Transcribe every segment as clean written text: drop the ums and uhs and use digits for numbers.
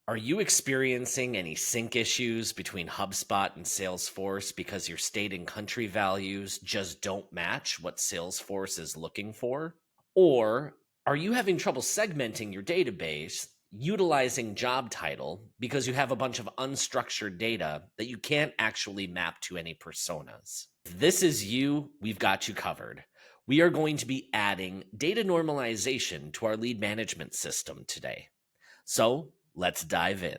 Are you experiencing any sync issues between HubSpot and Salesforce because your state and country values just don't match what Salesforce is looking for? Or are you having trouble segmenting your database utilizing job title because you have a bunch of unstructured data that you can't actually map to any personas? If this is you, we've got you covered. We are going to be adding data normalization to our lead management system today. So let's dive in.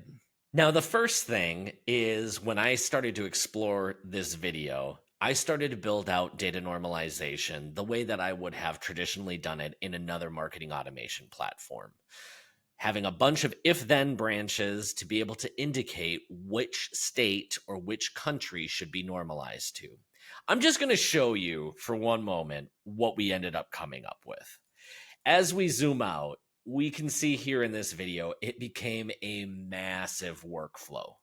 Now, the first thing is when I started to explore this video, I started to build out data normalization the way that I would have traditionally done it in another marketing automation platform. Having a bunch of if-then branches to be able to indicate which state or which country should be normalized to. I'm just going to show you for one moment what we ended up coming up with. As we zoom out, we can see here in this video, it became a massive workflow.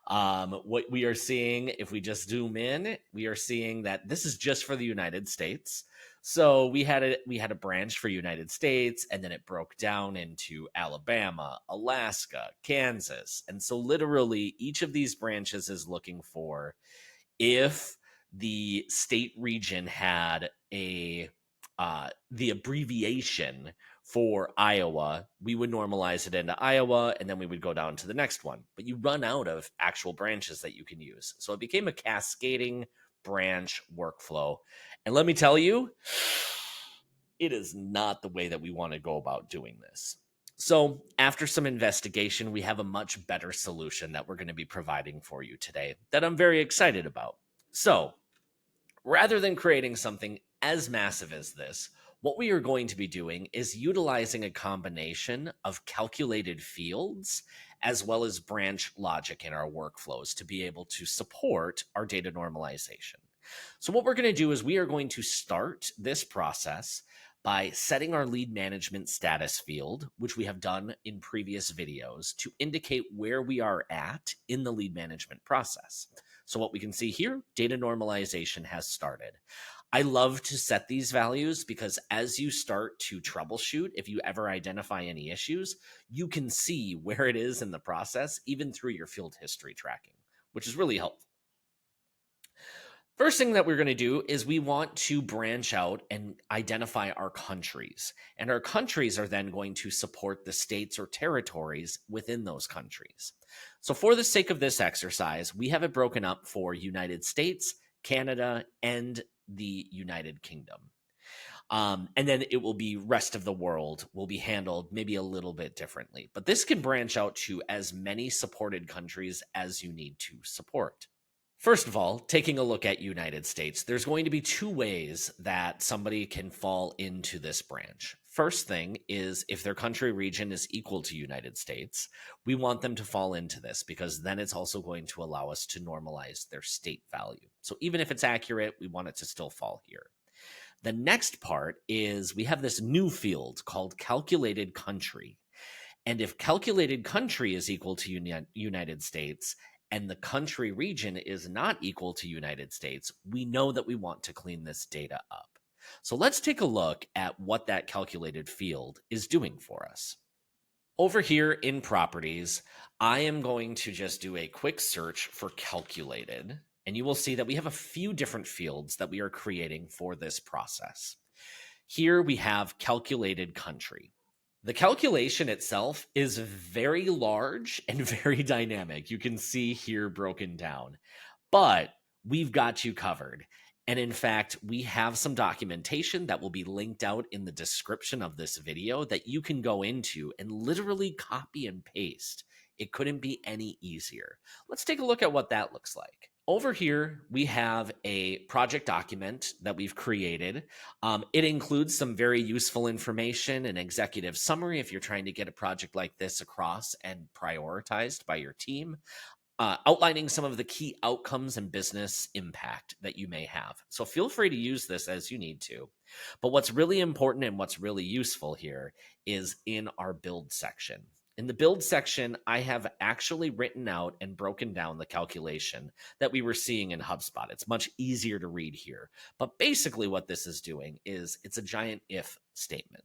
What we are seeing, if we just zoom in, we are seeing that this is just for the United States. So we had a branch for United States, and then it broke down into Alabama, Alaska, Kansas. And so literally each of these branches is looking for if the state region had the abbreviation for Iowa, we would normalize it into Iowa, and then we would go down to the next one. But you run out of actual branches that you can use. So it became a cascading branch workflow. And let me tell you, it is not the way that we want to go about doing this. So after some investigation, we have a much better solution that we're going to be providing for you today that I'm very excited about. So rather than creating something as massive as this, what we are going to be doing is utilizing a combination of calculated fields as well as branch logic in our workflows to be able to support our data normalization. So what we're going to do is we are going to start this process by setting our lead management status field, which we have done in previous videos, to indicate where we are at in the lead management process. So what we can see here, data normalization has started. I love to set these values because as you start to troubleshoot, if you ever identify any issues, you can see where it is in the process, even through your field history tracking, which is really helpful. First thing that we're going to do is we want to branch out and identify our countries. And our countries are then going to support the states or territories within those countries. So for the sake of this exercise, we have it broken up for United States, Canada, and the United Kingdom. And then it will be rest of the world will be handled maybe a little bit differently. But this can branch out to as many supported countries as you need to support. First of all, taking a look at United States, there's going to be two ways that somebody can fall into this branch. First thing is if their country region is equal to United States, we want them to fall into this because then it's also going to allow us to normalize their state value. So even if it's accurate, we want it to still fall here. The next part is we have this new field called calculated country. And if calculated country is equal to United States, and the country region is not equal to United States, we know that we want to clean this data up. So let's take a look at what that calculated field is doing for us. Over here in properties, I am going to just do a quick search for calculated, and you will see that we have a few different fields that we are creating for this process. Here we have calculated country. The calculation itself is very large and very dynamic. You can see here broken down, but we've got you covered. And in fact, we have some documentation that will be linked out in the description of this video that you can go into and literally copy and paste. It couldn't be any easier. Let's take a look at what that looks like. Over here, we have a project document that we've created. It includes some very useful information, an executive summary if you're trying to get a project like this across and prioritized by your team, outlining some of the key outcomes and business impact that you may have. So feel free to use this as you need to. But what's really important and what's really useful here is in our build section. In the build section, I have actually written out and broken down the calculation that we were seeing in HubSpot. It's much easier to read here. But basically what this is doing is it's a giant if statement.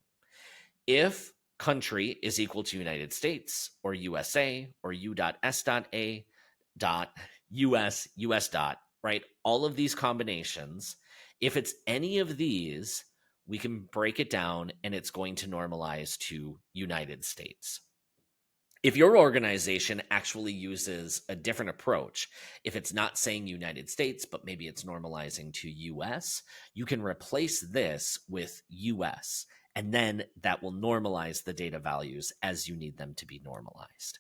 If country is equal to United States or USA or U.S.A. US, US dot, right? All of these combinations, if it's any of these, we can break it down and it's going to normalize to United States. If your organization actually uses a different approach, if it's not saying United States, but maybe it's normalizing to US, you can replace this with US, and then that will normalize the data values as you need them to be normalized.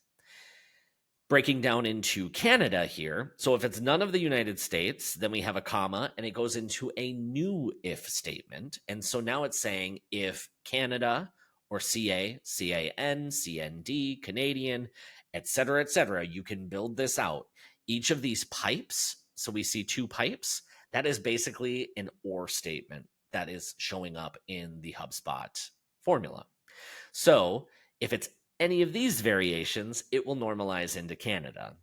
Breaking down into Canada here. So if it's none of the United States, then we have a comma and it goes into a new if statement. And so now it's saying if Canada or CA, CAN, CND, Canadian, et cetera, you can build this out. Each of these pipes, so we see two pipes, that is basically an or statement that is showing up in the HubSpot formula. So if it's any of these variations, it will normalize into Canada.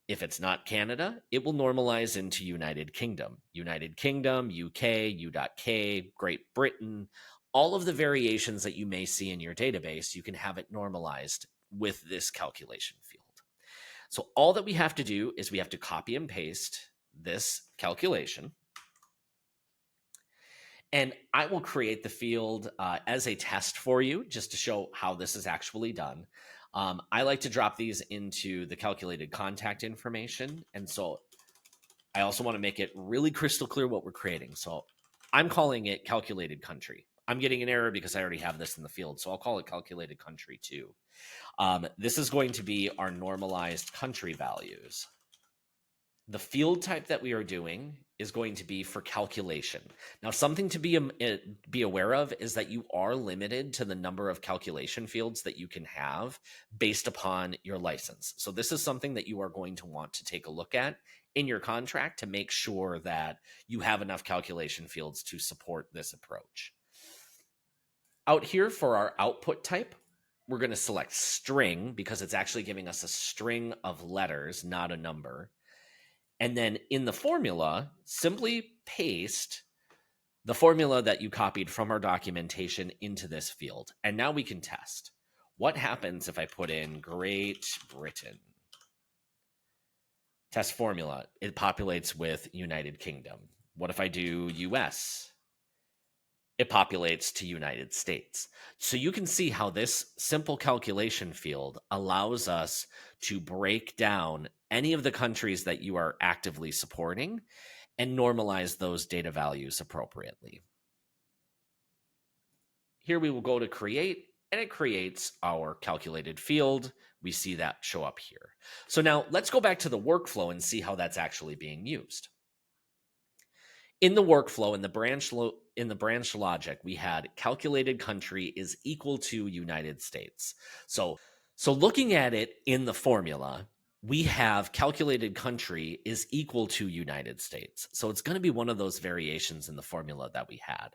If it's not Canada, it will normalize into United Kingdom, UK, U.K, Great Britain. All of the variations that you may see in your database, you can have it normalized with this calculation field. So all that we have to do is we have to copy and paste this calculation. And I will create the field as a test for you just to show how this is actually done. I like to drop these into the calculated contact information. And so I also want to make it really crystal clear what we're creating. So I'm calling it calculated country. I'm getting an error because I already have this in the field. So I'll call it calculated country too. This is going to be our normalized country values. The field type that we are doing is going to be for calculation. Now, something to be aware of is that you are limited to the number of calculation fields that you can have based upon your license. So this is something that you are going to want to take a look at in your contract to make sure that you have enough calculation fields to support this approach. Out here for our output type, we're going to select string because it's actually giving us a string of letters, not a number. And then in the formula, simply paste the formula that you copied from our documentation into this field. And now we can test. What happens if I put in Great Britain? Test formula. It populates with United Kingdom. What if I do US? It populates to United States. So you can see how this simple calculation field allows us to break down any of the countries that you are actively supporting and normalize those data values appropriately. Here we will go to create, and it creates our calculated field. We see that show up here. So now let's go back to the workflow and see how that's actually being used. In the workflow, in the branch logic, we had calculated country is equal to United States. So looking at it in the formula, we have calculated country is equal to United States. So it's going to be one of those variations in the formula that we had.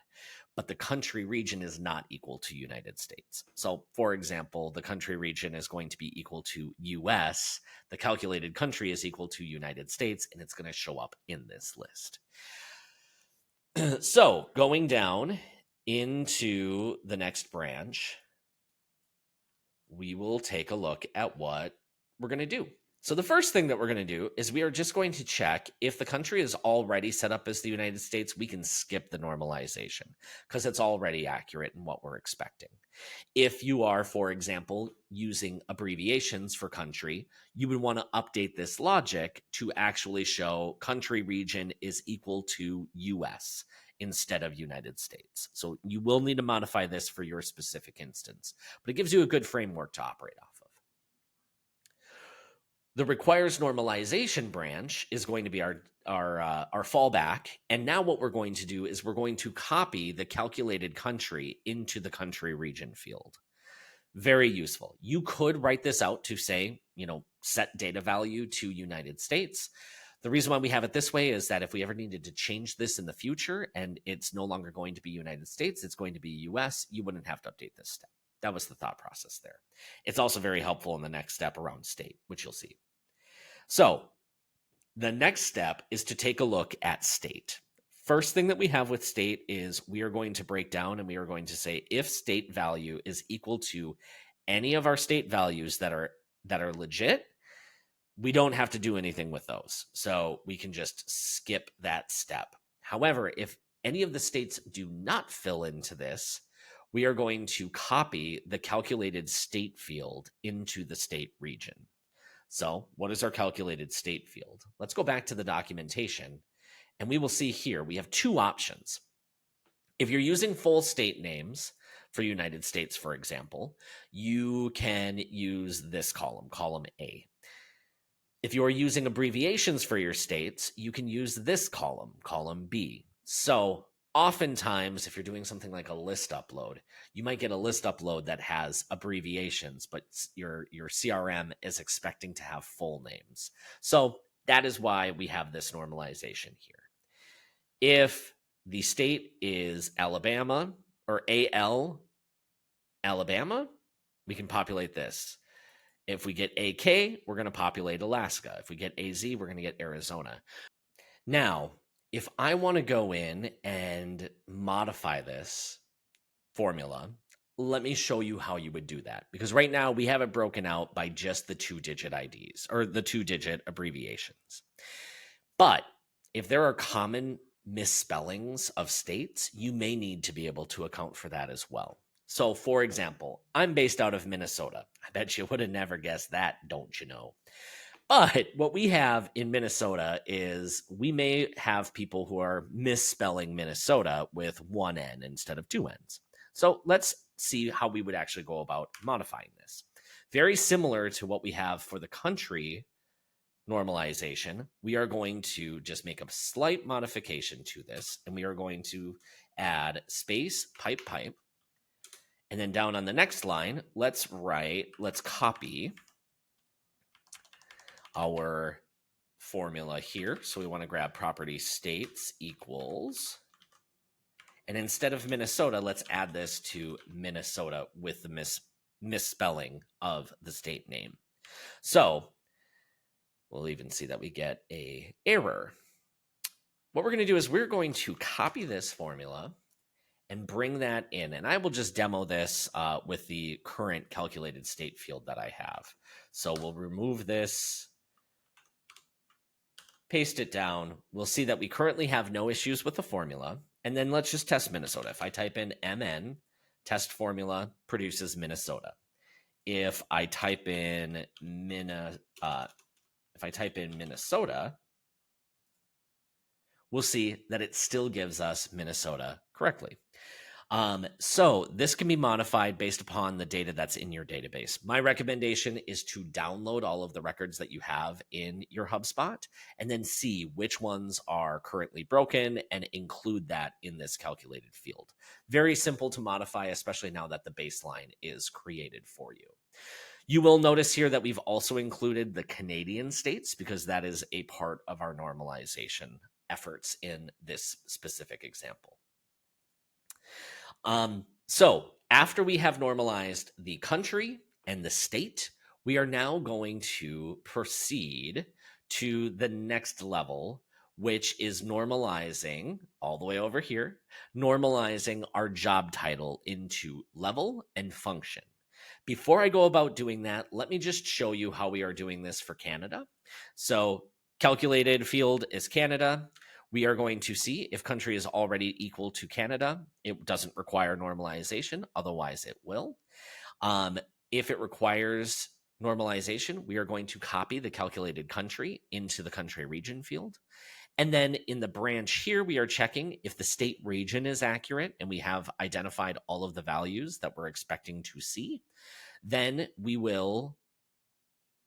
But the country region is not equal to United States. So, for example, the country region is going to be equal to US. The calculated country is equal to United States, and it's going to show up in this list. So going down into the next branch, we will take a look at what we're going to do. So the first thing that we're going to do is we are just going to check if the country is already set up as the United States, we can skip the normalization because it's already accurate in what we're expecting. If you are, for example, using abbreviations for country, you would want to update this logic to actually show country region is equal to US instead of United States. So you will need to modify this for your specific instance, but it gives you a good framework to operate off of. The requires normalization branch is going to be our fallback. And now what we're going to do is we're going to copy the calculated country into the country region field. Very useful. You could write this out to say, set data value to United States. The reason why we have it this way is that if we ever needed to change this in the future and it's no longer going to be United States, it's going to be US, you wouldn't have to update this step. That was the thought process there. It's also very helpful in the next step around state, which you'll see. So the next step is to take a look at state. First thing that we have with state is we are going to break down and we are going to say if state value is equal to any of our state values that are legit, we don't have to do anything with those. So we can just skip that step. However, if any of the states do not fill into this, we are going to copy the calculated state field into the state region. So what is our calculated state field? Let's go back to the documentation and we will see here we have two options. If you're using full state names for United States, for example, you can use this column, column A. If you are using abbreviations for your states, you can use this column, column B. So oftentimes, if you're doing something like a list upload, you might get a list upload that has abbreviations, but your CRM is expecting to have full names. So that is why we have this normalization here. If the state is Alabama or AL, Alabama, we can populate this. If we get AK, we're going to populate Alaska. If we get AZ, we're going to get Arizona. Now, if I want to go in and modify this formula, let me show you how you would do that. Because right now we have it broken out by just the 2-digit IDs or the 2-digit abbreviations. But if there are common misspellings of states, you may need to be able to account for that as well. So, for example, I'm based out of Minnesota. I bet you would have never guessed that, don't you know? But what we have in Minnesota is we may have people who are misspelling Minnesota with one N instead of two N's. So let's see how we would actually go about modifying this. Very similar to what we have for the country normalization, we are going to just make a slight modification to this, and we are going to add space, pipe, and then down on the next line, let's copy our formula here. So we want to grab property states equals, and instead of Minnesota, let's add this to Minnesota with the misspelling of the state name. So we'll even see that we get a error. What we're going to do is we're going to copy this formula and bring that in. And I will just demo this with the current calculated state field that I have. So we'll remove this, paste it down. We'll see that we currently have no issues with the formula. And then let's just test Minnesota. If I type in MN, test formula produces Minnesota. If I type in Minnesota, we'll see that it still gives us Minnesota correctly. So this can be modified based upon the data that's in your database. My recommendation is to download all of the records that you have in your HubSpot and then see which ones are currently broken and include that in this calculated field. Very simple to modify, especially now that the baseline is created for you. You will notice here that we've also included the Canadian states because that is a part of our normalization efforts in this specific example. So after we have normalized the country and the state, we are now going to proceed to the next level, which is normalizing all the way over here, normalizing our job title into level and function. Before I go about doing that, let me just show you how we are doing this for Canada. So calculated field is Canada. We are going to see if country is already equal to Canada. It doesn't require normalization, otherwise it will. If it requires normalization, we are going to copy the calculated country into the country region field. And then in the branch here, we are checking if the state region is accurate and we have identified all of the values that we're expecting to see. Then we will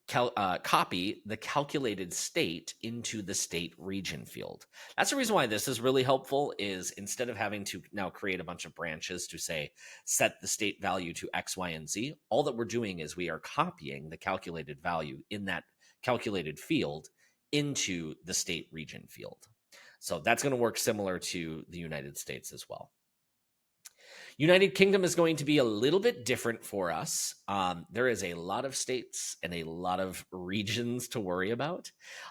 copy the calculated state into the state region field. That's the reason why this is really helpful is instead of having to now create a bunch of branches to say, set the state value to X, Y, and Z, all that we're doing is we are copying the calculated value in that calculated field into the state region field. So that's going to work similar to the United States as well. United Kingdom is going to be a little bit different for us. There is a lot of states and a lot of regions to worry about.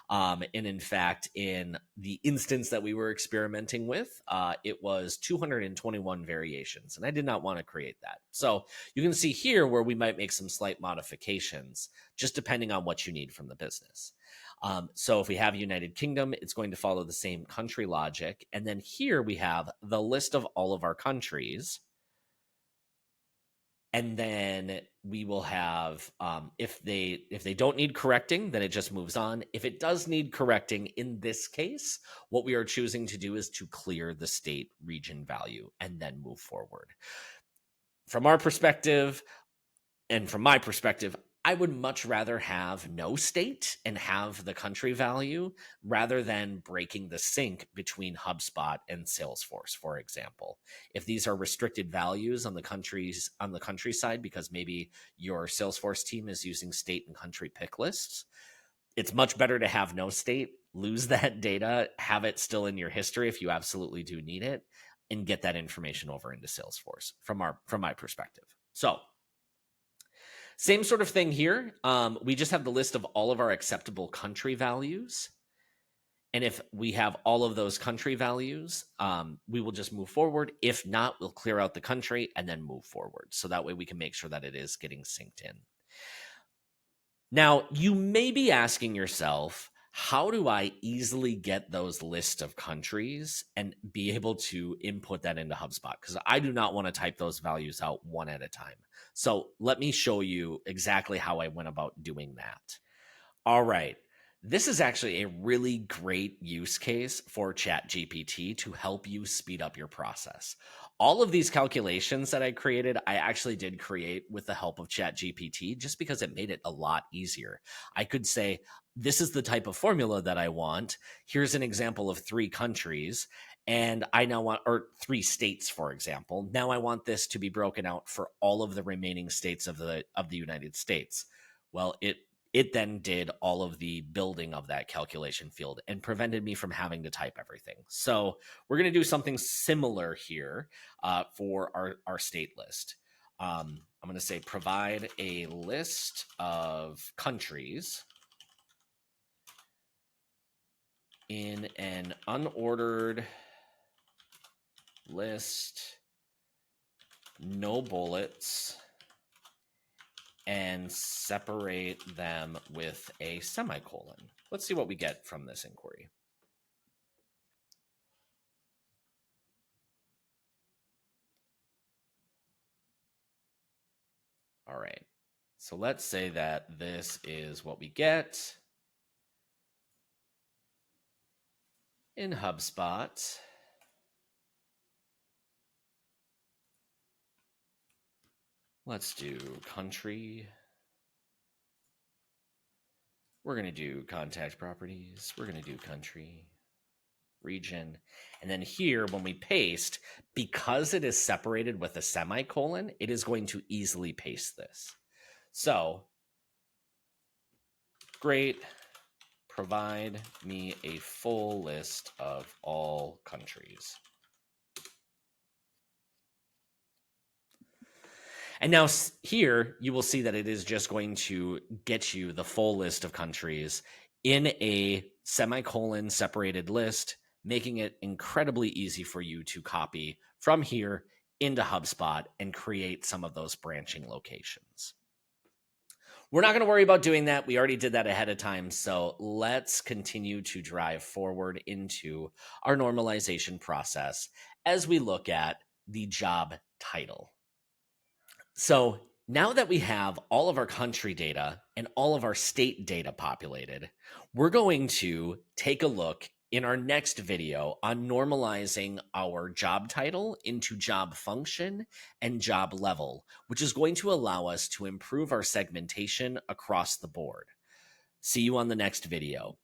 And in fact, in the instance that we were experimenting with, it was 221 variations, and I did not want to create that. So you can see here where we might make some slight modifications, just depending on what you need from the business. So if we have United Kingdom, it's going to follow the same country logic. And then here we have the list of all of our countries. And then we will have, if they don't need correcting, then it just moves on. If it does need correcting, in this case, what we are choosing to do is to clear the state region value and then move forward. From our perspective, and from my perspective, I would much rather have no state and have the country value rather than breaking the sync between HubSpot and Salesforce, for example. If these are restricted values on the country side, because maybe your Salesforce team is using state and country pick lists, it's much better to have no state, lose that data, have it still in your history if you absolutely do need it, and get that information over into Salesforce from my perspective. So same sort of thing here. We just have the list of all of our acceptable country values. And if we have all of those country values, we will just move forward. If not, we'll clear out the country and then move forward. So that way we can make sure that it is getting synced in. Now, you may be asking yourself, how do I easily get those list of countries and be able to input that into HubSpot? Because I do not want to type those values out one at a time. So let me show you exactly how I went about doing that. All right. This is actually a really great use case for ChatGPT to help you speed up your process. All of these calculations that I created, I actually did create with the help of ChatGPT just because it made it a lot easier. I could say, this is the type of formula that I want. Here's an example of 3 countries. And I now want, or 3 states, for example. Now I want this to be broken out for all of the remaining states of the United States. Well, it then did all of the building of that calculation field and prevented me from having to type everything. So we're going to do something similar here for our state list. I'm going to say provide a list of countries in an unordered list, no bullets, and separate them with a semicolon. Let's see what we get from this inquiry. All right. So let's say that this is what we get in HubSpot. Let's do country. We're going to do contact properties. We're going to do country, region. And then here, when we paste, because it is separated with a semicolon, it is going to easily paste this. So, great. Provide me a full list of all countries. And now here, you will see that it is just going to get you the full list of countries in a semicolon separated list, making it incredibly easy for you to copy from here into HubSpot and create some of those branching locations. We're not going to worry about doing that. We already did that ahead of time. So let's continue to drive forward into our normalization process as we look at the job title. So now that we have all of our country data and all of our state data populated, we're going to take a look in our next video on normalizing our job title into job function and job level, which is going to allow us to improve our segmentation across the board. See you on the next video.